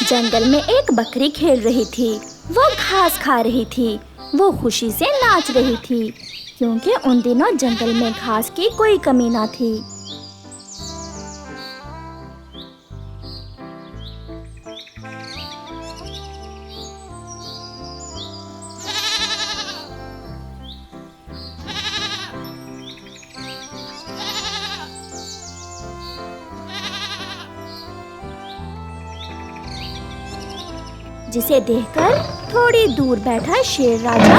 जंगल में एक बकरी खेल रही थी। वो घास खा रही थी। वो खुशी से नाच रही थी क्योंकि उन दिनों जंगल में घास की कोई कमी ना थी। जिसे देखकर थोड़ी दूर बैठा शेर राजा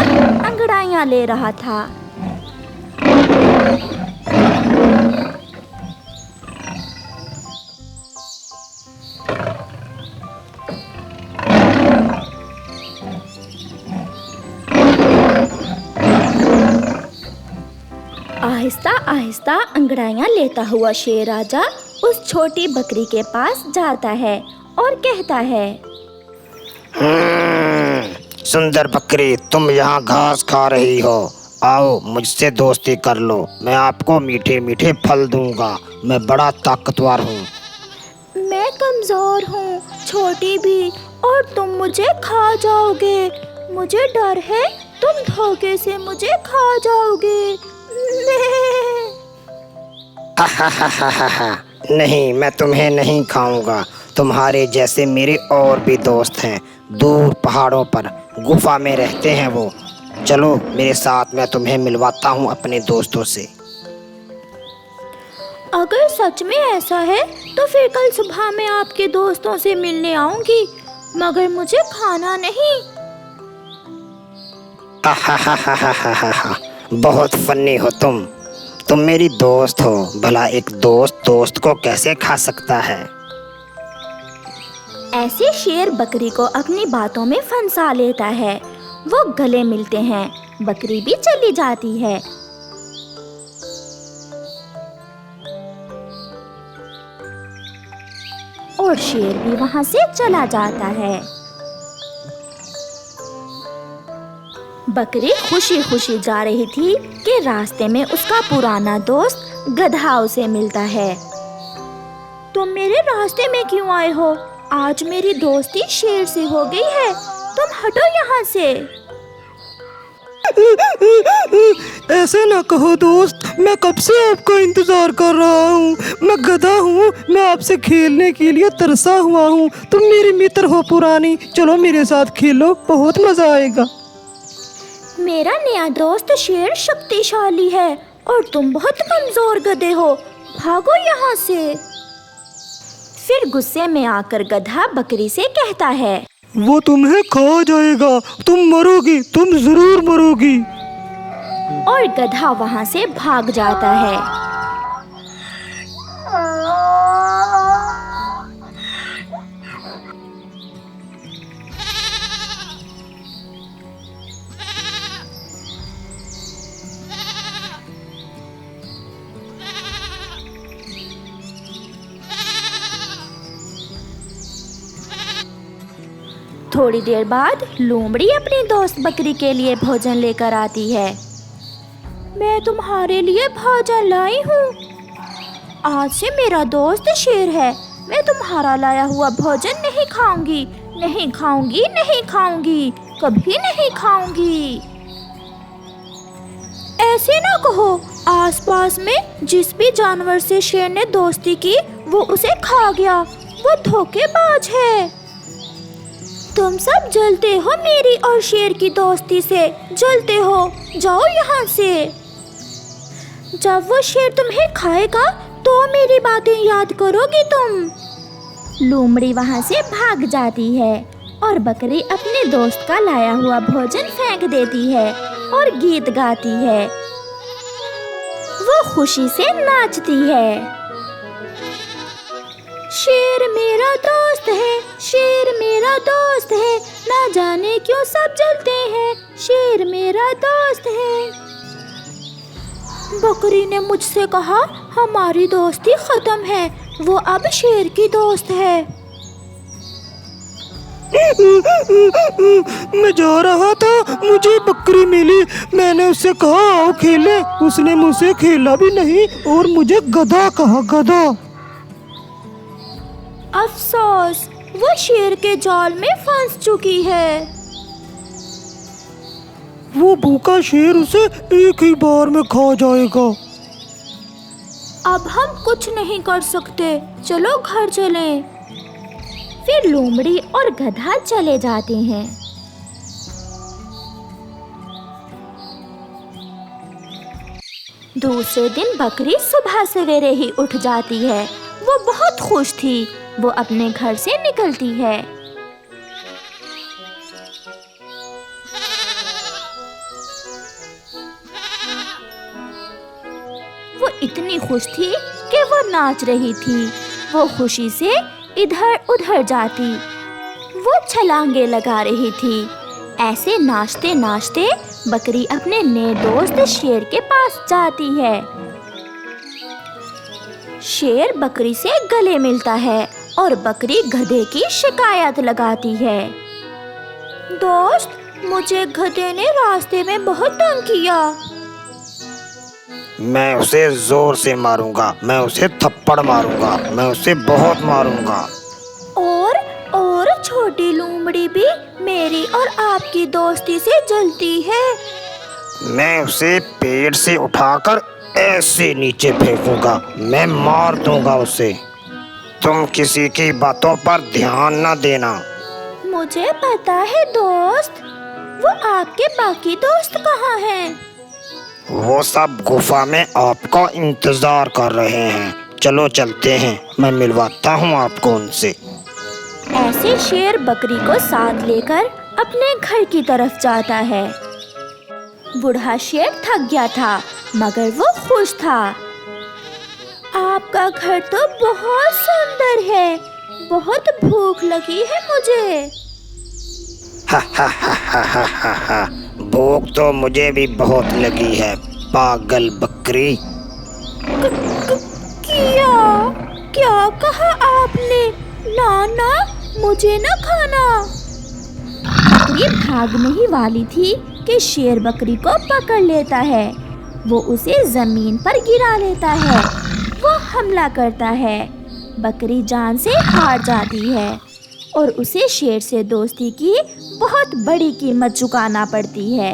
अंगड़ाइयाँ ले रहा था। आहिस्ता आहिस्ता अंगड़ाइयाँ लेता हुआ शेर राजा उस छोटी बकरी के पास जाता है और कहता है, सुंदर बकरी, तुम यहाँ घास खा रही हो। आओ मुझसे दोस्ती कर लो। मैं आपको मीठे मीठे फल दूंगा। मैं बड़ा ताकतवर हूँ। मैं कमजोर हूँ, छोटी भी, और तुम मुझे खा जाओगे। मुझे डर है तुम धोखे से मुझे खा जाओगे। नहीं, मैं तुम्हें नहीं खाऊंगा। तुम्हारे जैसे मेरे और भी दोस्त हैं। दूर पहाड़ों पर गुफा में रहते हैं वो। चलो मेरे साथ, मैं तुम्हें मिलवाता हूँ अपने दोस्तों से। अगर सच में ऐसा है तो फिर कल सुबह मैं आपके दोस्तों से मिलने आऊंगी, मगर मुझे खाना नहीं। बहुत फनी हो तुम मेरी दोस्त हो। भला एक दोस्त को कैसे खा सकता है? ऐसे शेर बकरी को अपनी बातों में फंसा लेता है। वो गले मिलते हैं। बकरी भी चली जाती है। और शेर भी वहां से चला जाता है। बकरी खुशी खुशी जा रही थी कि रास्ते में उसका पुराना दोस्त गधा उसे मिलता है। तुम मेरे रास्ते में क्यों आए हो? आज मेरी दोस्ती शेर से हो गई है। तुम हटो यहाँ से। ऐसे ना कहो दोस्त, मैं कब से आपका इंतजार कर रहा हूँ। मैं गधा हूँ, मैं आपसे खेलने के लिए तरसा हुआ हूँ। तुम मेरे मित्र हो पुरानी, चलो मेरे साथ खेलो, बहुत मजा आएगा। मेरा नया दोस्त शेर शक्तिशाली है और तुम बहुत कमजोर गधे हो। भागो यहाँ से। फिर गुस्से में आकर गधा बकरी से कहता है, वो तुम्हें खा जाएगा। तुम मरोगी, तुम जरूर मरोगी। और गधा वहाँ से भाग जाता है। थोड़ी देर बाद लोमड़ी अपनी दोस्त बकरी के लिए भोजन लेकर आती है। मैं तुम्हारे लिए भोजन लाई हूँ। आज से मेरा दोस्त शेर है। मैं तुम्हारा लाया हुआ भोजन नहीं खाऊंगी, नहीं खाऊंगी, नहीं खाऊंगी, कभी नहीं खाऊंगी। ऐसे ना कहो। आसपास में जिस भी जानवर से शेर ने दोस्ती की वो उसे खा गया। वो धोखेबाज है। तुम सब जलते हो मेरी और शेर की दोस्ती से, जलते हो। जाओ यहाँ से। जब वो शेर तुम्हें खाएगा तो मेरी बातें याद करोगी तुम। लोमड़ी वहाँ से भाग जाती है और बकरी अपने दोस्त का लाया हुआ भोजन फेंक देती है और गीत गाती है। वो खुशी से नाचती है। शेर मेरा दोस्त है, शेर मेरा दोस्त है, ना जाने क्यों सब जलते हैं, शेर मेरा दोस्त है। बकरी ने मुझसे कहा हमारी दोस्ती खत्म है, वो अब शेर की दोस्त है। मैं जा रहा था, मुझे बकरी मिली। मैंने उससे कहा आओ खेले, उसने मुझसे खेला भी नहीं और मुझे गधा कहा, गधा। अफसोस, वो शेर के जाल में फंस चुकी है। वो भूखा शेर उसे एक ही बार में खा जाएगा। अब हम कुछ नहीं कर सकते, चलो घर चलें। फिर लोमड़ी और गधा चले जाते हैं। दूसरे दिन बकरी सुबह सवेरे ही उठ जाती है। वो बहुत खुश थी। वो अपने घर से निकलती है। वो इतनी खुश थी कि वो नाच रही थी। वो खुशी से इधर उधर जाती। वो छलांगे लगा रही थी। ऐसे नाचते नाचते बकरी अपने नए दोस्त शेर के पास जाती है। शेर बकरी से गले मिलता है और बकरी गधे की शिकायत लगाती है। दोस्त, मुझे गधे ने रास्ते में बहुत तंग किया। मैं उसे जोर से मारूंगा, मैं उसे थप्पड़ मारूंगा, मैं उसे बहुत मारूंगा। और छोटी लोमड़ी भी मेरी और आपकी दोस्ती से जलती है। मैं उसे पेड़ से उठाकर ऐसे नीचे फेंकूंगा, मैं मार दूंगा उसे। तुम किसी की बातों पर ध्यान न देना। मुझे पता है दोस्त। वो आपके बाकी दोस्त कहाँ हैं? वो सब गुफा में आपका इंतजार कर रहे हैं। चलो चलते हैं, मैं मिलवाता हूँ आपको उनसे। ऐसे शेर बकरी को साथ लेकर अपने घर की तरफ जाता है। बूढ़ा शेर थक गया था मगर वो खुश था। आपका घर तो बहुत सुंदर है। बहुत भूख लगी है मुझे। हा हा हा हा हा हा हा। भूख तो मुझे भी बहुत लगी है, पागल बकरी। क्या कहा आपने? ना, मुझे न खाना। बकरी भागने ही वाली थी कि शेर बकरी को पकड़ लेता है। वो उसे जमीन पर गिरा लेता है। वो हमला करता है। बकरी जान से हार जाती है और उसे शेर से दोस्ती की बहुत बड़ी कीमत चुकाना पड़ती है।